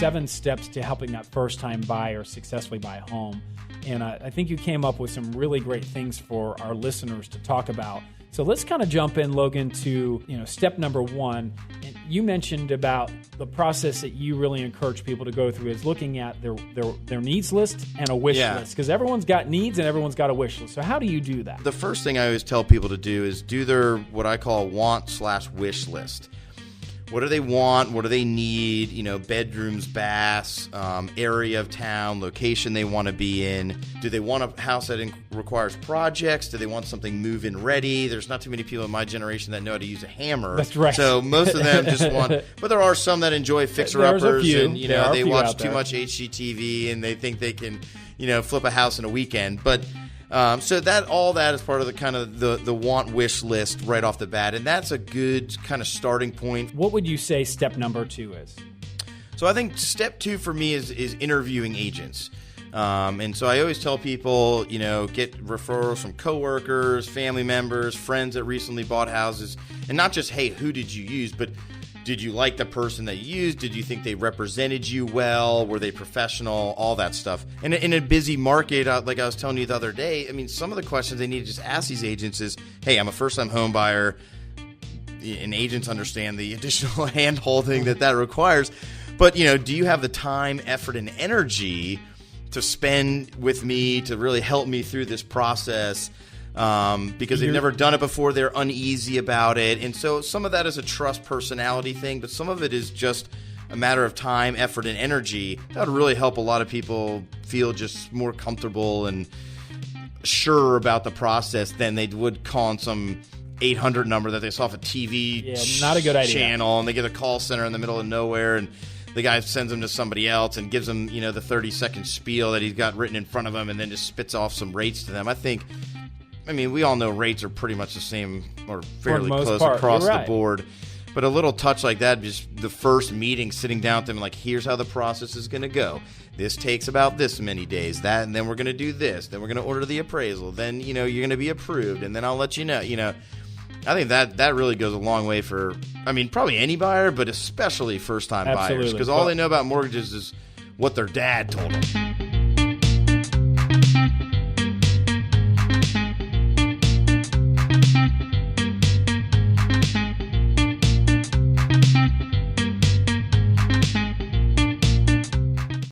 7 steps to helping that first-time buyer successfully buy a home. And I think you came up with some really great things for our listeners to talk about. So let's kind of jump in, Logan, to step number 1. And you mentioned about the process that you really encourage people to go through is looking at their needs list and a wish list, because everyone's got needs and everyone's got a wish list. So how do you do that? The first thing I always tell people to do is do their what I call want/wish list. What do they want? What do they need? Bedrooms, baths, area of town, location they want to be in. Do they want a house that requires projects? Do they want something move-in ready? There's not too many people in my generation that know how to use a hammer. That's right. So most of them just want, but there are some that enjoy fixer-uppers, and they watch too much HGTV and they think they can, flip a house in a weekend. But so all that is part of the kind of the want wish list right off the bat, and that's a good kind of starting point. What would you say step number 2 is? So I think step 2 for me is interviewing agents. And so I always tell people, get referrals from coworkers, family members, friends that recently bought houses, and not just, hey, who did you use, but did you like the person that you used? Did you think they represented you well? Were they professional? All that stuff. And in a busy market, like I was telling you the other day, I mean, some of the questions they need to just ask these agents is, hey, I'm a first-time home buyer. And agents understand the additional hand-holding that requires. But, do you have the time, effort, and energy to spend with me to really help me through this process? Because they've never done it before, they're uneasy about it. And so some of that is a trust personality thing, but some of it is just a matter of time, effort, and energy. That would really help a lot of people feel just more comfortable and sure about the process than they would calling some 800 number that they saw off a TV not a good idea. channel, and they get a call center in the middle of nowhere, and the guy sends them to somebody else and gives them, the 30-second spiel that he's got written in front of him and then just spits off some rates to them. I mean, we all know rates are pretty much the same or fairly close across the board. But a little touch like that, just the first meeting, sitting down with them, like, here's how the process is going to go. This takes about this many days, and then we're going to do this. Then we're going to order the appraisal. Then, you're going to be approved, and then I'll let you know. I think that really goes a long way for, probably any buyer, but especially first-time buyers. Because all they know about mortgages is what their dad told them.